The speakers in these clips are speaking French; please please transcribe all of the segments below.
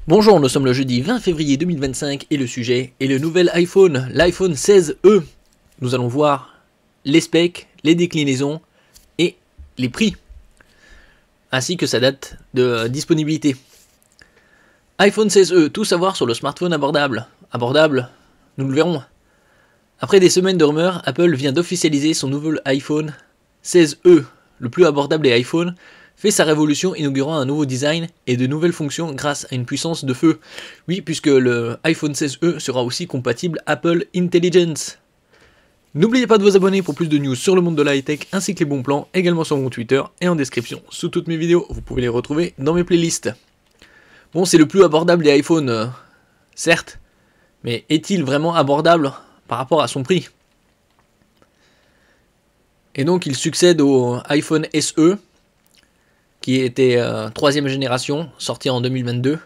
Bonjour, nous sommes le jeudi 20 février 2025 et le sujet est le nouvel iPhone, l'iPhone 16e. Nous allons voir les specs, les déclinaisons et les prix, ainsi que sa date de disponibilité. iPhone 16e, tout savoir sur le smartphone abordable. Abordable, nous le verrons. Après des semaines de rumeurs, Apple vient d'officialiser son nouvel iPhone 16e, le plus abordable des iPhones, fait sa révolution inaugurant un nouveau design et de nouvelles fonctions grâce à une puissance de feu. Oui, puisque le iPhone 16e sera aussi compatible Apple Intelligence. N'oubliez pas de vous abonner pour plus de news sur le monde de la high-tech ainsi que les bons plans, également sur mon Twitter et en description. Sous toutes mes vidéos, vous pouvez les retrouver dans mes playlists. Bon, c'est le plus abordable des iPhones, certes, mais est-il vraiment abordable par rapport à son prix? Et donc il succède au iPhone SE, qui était 3ème génération, sorti en 2022.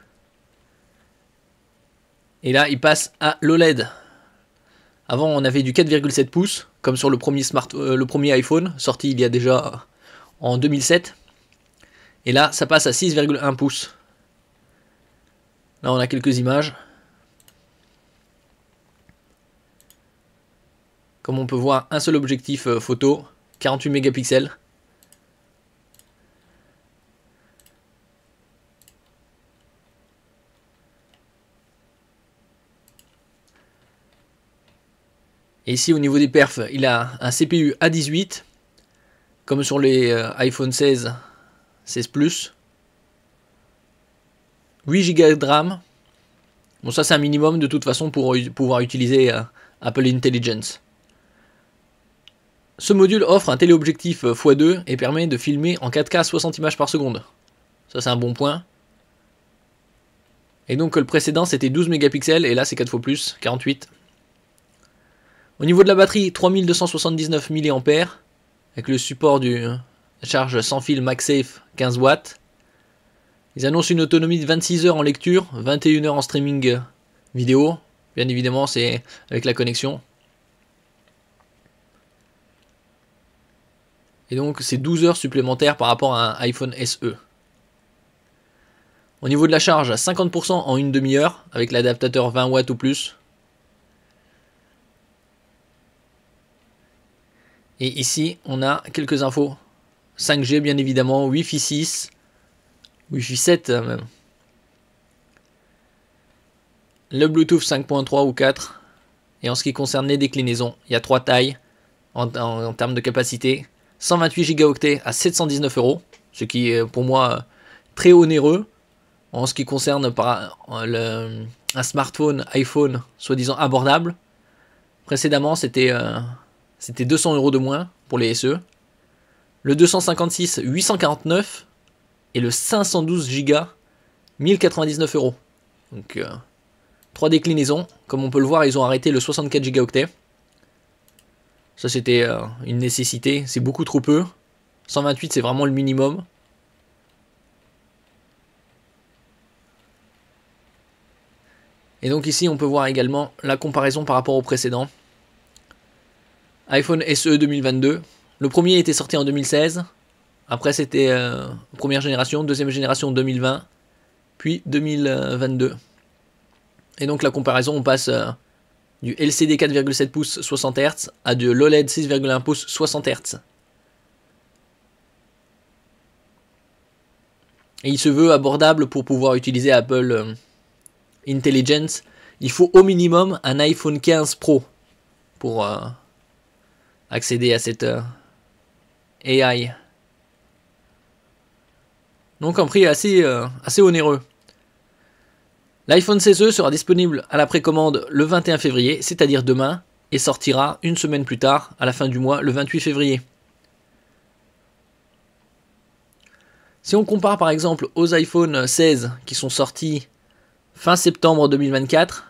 Et là, il passe à l'OLED. Avant, on avait du 4,7 pouces, comme sur le premier iPhone, sorti il y a déjà en 2007. Et là, ça passe à 6,1 pouces. Là, on a quelques images. Comme on peut voir, un seul objectif photo, 48 mégapixels. Et ici, au niveau des perfs, il a un CPU A18, comme sur les iPhone 16, 16 Plus. 8 Go de RAM. Bon, ça, c'est un minimum de toute façon pour pouvoir utiliser Apple Intelligence. Ce module offre un téléobjectif x2 et permet de filmer en 4K à 60 images par seconde. Ça, c'est un bon point. Et donc, le précédent, c'était 12 mégapixels et là, c'est 4 fois plus, 48. Au niveau de la batterie, 3279 mAh, avec le support du charge sans fil MagSafe 15 watts. Ils annoncent une autonomie de 26 heures en lecture, 21 heures en streaming vidéo. Bien évidemment, c'est avec la connexion. Et donc, c'est 12 heures supplémentaires par rapport à un iPhone SE. Au niveau de la charge, 50% en une demi-heure, avec l'adaptateur 20 watts ou plus. Et ici, on a quelques infos. 5G, bien évidemment, Wi-Fi 6, Wi-Fi 7 même. Le Bluetooth 5.3 ou 4. Et en ce qui concerne les déclinaisons, il y a 3 tailles en termes de capacité. 128 Go à 719 €, ce qui est pour moi très onéreux en ce qui concerne un smartphone iPhone soi-disant abordable. Précédemment, c'était 200 € de moins pour les SE. Le 256, 849. Et le 512 Go, 1099 €. Donc, 3 déclinaisons. Comme on peut le voir, ils ont arrêté le 64 Go. Ça, c'était une nécessité. C'est beaucoup trop peu. 128, c'est vraiment le minimum. Et donc ici, on peut voir également la comparaison par rapport au précédent. iPhone SE 2022. Le premier était sorti en 2016. Après, c'était première génération, deuxième génération 2020. Puis 2022. Et donc la comparaison, on passe du LCD 4,7 pouces 60 Hz à de l'OLED 6,1 pouces 60 Hz. Et il se veut abordable pour pouvoir utiliser Apple Intelligence. Il faut au minimum un iPhone 15 Pro pour accéder à cette AI. Donc un prix assez onéreux. L'iPhone 16e sera disponible à la précommande le 21 février, c'est-à-dire demain, et sortira une semaine plus tard, à la fin du mois, le 28 février. Si on compare par exemple aux iPhone 16 qui sont sortis fin septembre 2024,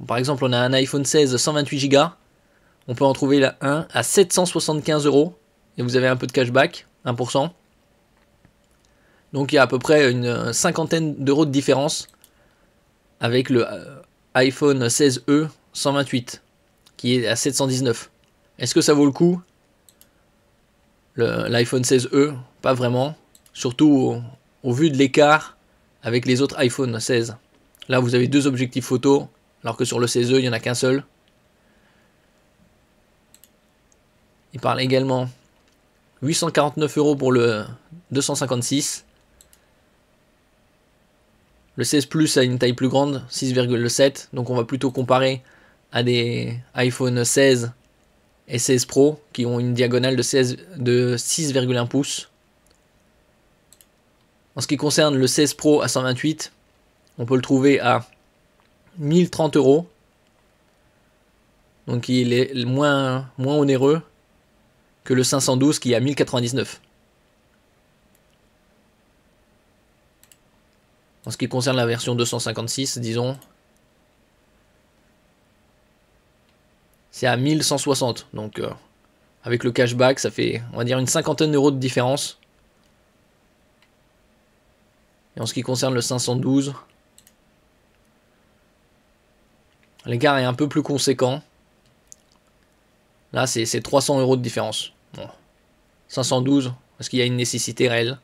par exemple on a un iPhone 16 128 Go, on peut en trouver là un à 775 €, et vous avez un peu de cashback, 1%. Donc il y a à peu près une cinquantaine d'euros de différence avec le iPhone 16e 128 qui est à 719. Est-ce que ça vaut le coup? L'iPhone 16e, pas vraiment. Surtout au vu de l'écart avec les autres iPhone 16. Là, vous avez 2 objectifs photo, alors que sur le 16E, il n'y en a qu'un seul. Il parle également 849 € pour le 256. Le 16 Plus a une taille plus grande, 6,7. Donc on va plutôt comparer à des iPhone 16 et 16 Pro qui ont une diagonale de 6,1 pouces. En ce qui concerne le 16 Pro à 128, on peut le trouver à 1030 €. Donc il est moins onéreux que le 512 qui est à 1099. En ce qui concerne la version 256, disons, c'est à 1160. Donc avec le cashback, ça fait, on va dire, une cinquantaine d'euros de différence. Et en ce qui concerne le 512, l'écart est un peu plus conséquent. Là, c'est 300 € de différence. Bon. 512, parce qu'il y a une nécessité réelle.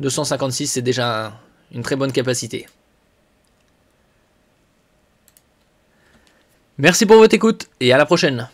256, c'est déjà une très bonne capacité. Merci pour votre écoute et à la prochaine.